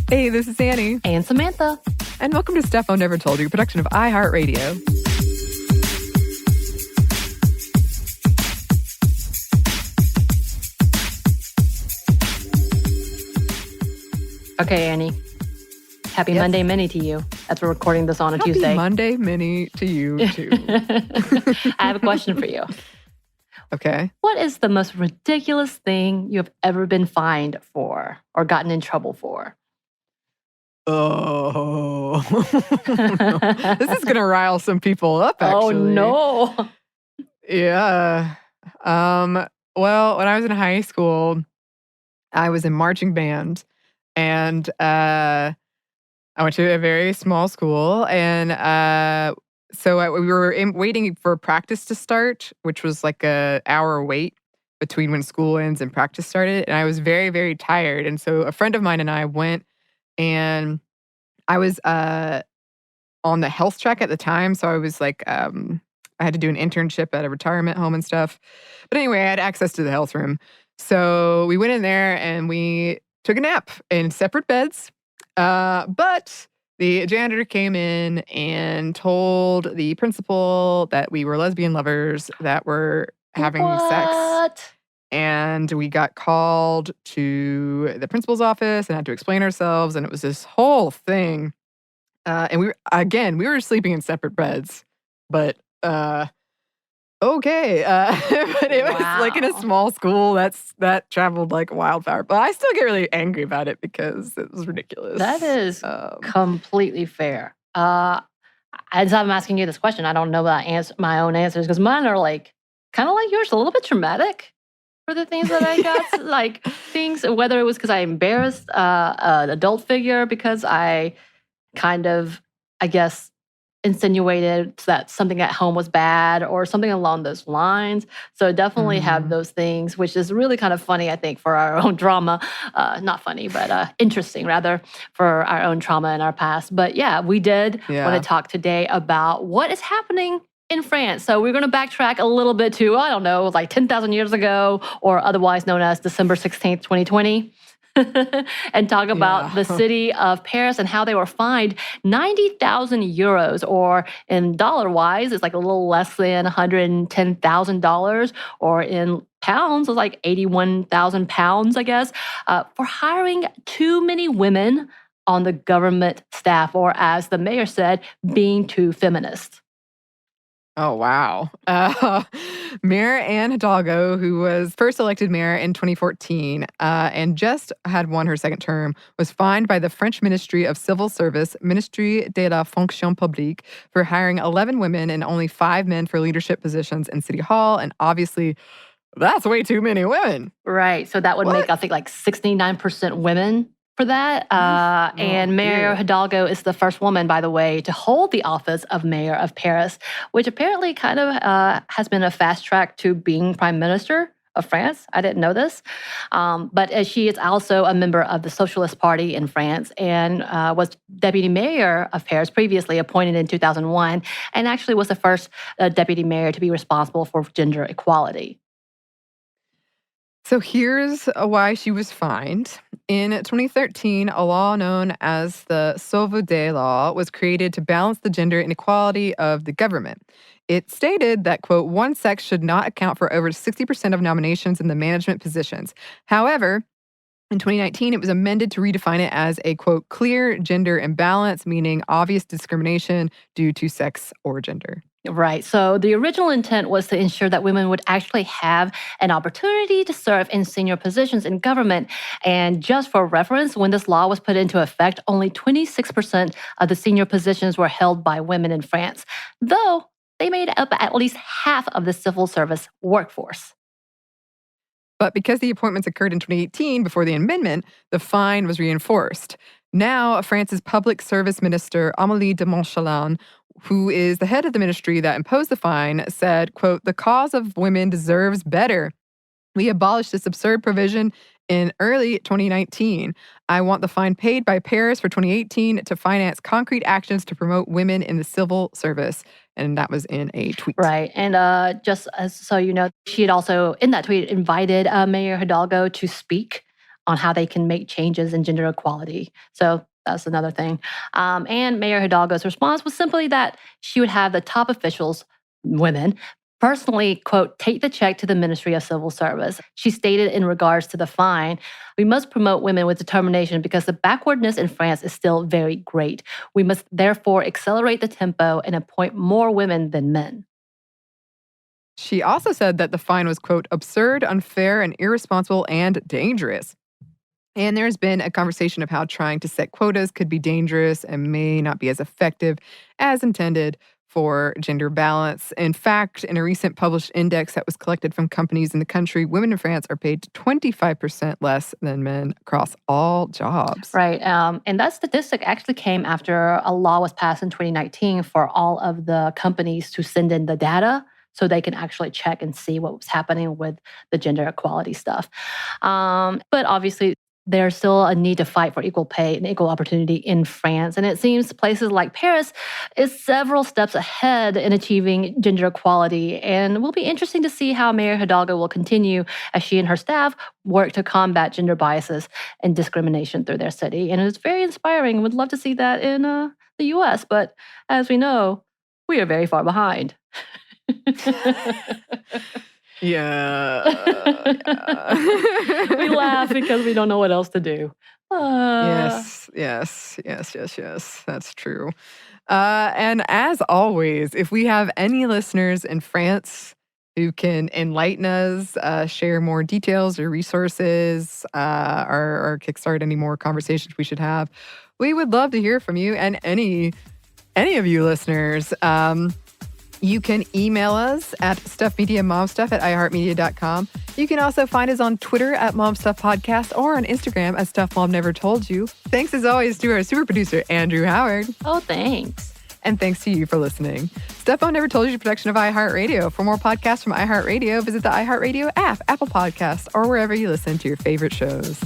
Hey, this is Anney. And Samantha. And welcome to Stuff I Never Told You, a production of iHeartRadio. Okay, Anney. Happy Monday Mini to you, as we're recording this on a Tuesday. Happy Monday Mini to you, too. I have a question for you. Okay. What is the most ridiculous thing you have ever been fined for or gotten in trouble for? Oh. This is going to rile some people up, actually. Oh, no. Yeah. Well, when I was in high school, I was in marching band, and I went to a very small school, and so we were waiting for practice to start, which was like an hour wait between when school ends and practice started, and I was very, very tired, and so a friend of mine and I went, and I was on the health track at the time, so I was like, I had to do an internship at a retirement home and stuff, but anyway, I had access to the health room, so we went in there and we took a nap in separate beds. But the janitor came in and told the principal that we were lesbian lovers that were having sex. And we got called to the principal's office and had to explain ourselves. And it was this whole thing. And we were sleeping in separate beds. But okay. But it was like in a small school that traveled like wildfire. But I still get really angry about it because it was ridiculous. That is completely fair. As I'm asking you this question, I don't know my own answers because mine are like kind of like yours, a little bit traumatic for the things that I got. Like things, whether it was because I embarrassed an adult figure because I kind of, I guess, insinuated that something at home was bad or something along those lines. So definitely have those things, which is really kind of funny, I think, for our own drama. Not funny, but interesting, rather, for our own trauma in our past. But yeah, we did want to talk today about what is happening in France. So we're going to backtrack a little bit to, I don't know, like 10,000 years ago, or otherwise known as December 16th, 2020. And talk about the city of Paris and how they were fined 90,000 euros, or in dollar-wise, it's like a little less than $110,000, or in pounds, it's like 81,000 pounds, I guess, for hiring too many women on the government staff, or as the mayor said, being too feminist. Oh, wow. Mayor Anne Hidalgo, who was first elected mayor in 2014 and just had won her second term, was fined by the French Ministry of Civil Service, Ministry de la Fonction Publique, for hiring 11 women and only 5 men for leadership positions in City Hall. And obviously, that's way too many women. Right. So that would make, I think, like 69% women for that. And Mayor Hidalgo is the first woman, by the way, to hold the office of mayor of Paris, which apparently kind of has been a fast track to being prime minister of France. I didn't know this. But she is also a member of the Socialist Party in France and was deputy mayor of Paris, previously appointed in 2001, and actually was the first deputy mayor to be responsible for gender equality. So here's why she was fined. In 2013, a law known as the Sauvedet Law was created to balance the gender inequality of the government. It stated that, quote, one sex should not account for over 60% of nominations in the management positions. However, in 2019, it was amended to redefine it as a, quote, clear gender imbalance, meaning obvious discrimination due to sex or gender. Right. So the original intent was to ensure that women would actually have an opportunity to serve in senior positions in government. And just for reference, when this law was put into effect, only 26% of the senior positions were held by women in France, though they made up at least half of the civil service workforce. But because the appointments occurred in 2018 before the amendment, the fine was reinforced. Now, France's public service minister, Amélie de Montchalin, who is the head of the ministry that imposed the fine, said, quote, the cause of women deserves better. We abolished this absurd provision in early 2019. I want the fine paid by Paris for 2018 to finance concrete actions to promote women in the civil service. And that was in a tweet. Right. And just as so you know, she had also, in that tweet, invited Mayor Hidalgo to speak on how they can make changes in gender equality. So that's another thing. And Mayor Hidalgo's response was simply that she would have the top officials, women, personally, quote, take the check to the Ministry of Civil Service. She stated in regards to the fine, we must promote women with determination because the backwardness in France is still very great. We must therefore accelerate the tempo and appoint more women than men. She also said that the fine was, quote, absurd, unfair, and irresponsible and dangerous. And there's been a conversation of how trying to set quotas could be dangerous and may not be as effective as intended for gender balance. In fact, in a recent published index that was collected from companies in the country, women in France are paid 25% less than men across all jobs. Right. And that statistic actually came after a law was passed in 2019 for all of the companies to send in the data so they can actually check and see what was happening with the gender equality stuff. But obviously, there's still a need to fight for equal pay and equal opportunity in France. And it seems places like Paris is several steps ahead in achieving gender equality. And it will be interesting to see how Mayor Hidalgo will continue as she and her staff work to combat gender biases and discrimination through their city. And it's very inspiring. We'd love to see that in the US. But as we know, we are very far behind. Yeah. We laugh because we don't know what else to do. Yes. That's true. And as always, if we have any listeners in France who can enlighten us, share more details or resources, or kickstart any more conversations we should have, we would love to hear from you and any of you listeners. You can email us at stuffmediamomstuff@iheartmedia.com. You can also find us on Twitter at momstuffpodcast or on Instagram at stuffmomnevertoldyou. Thanks as always to our super producer, Andrew Howard. Oh, thanks. And thanks to you for listening. Stuff Mom Never Told You is a production of iHeartRadio. For more podcasts from iHeartRadio, visit the iHeartRadio app, Apple Podcasts, or wherever you listen to your favorite shows.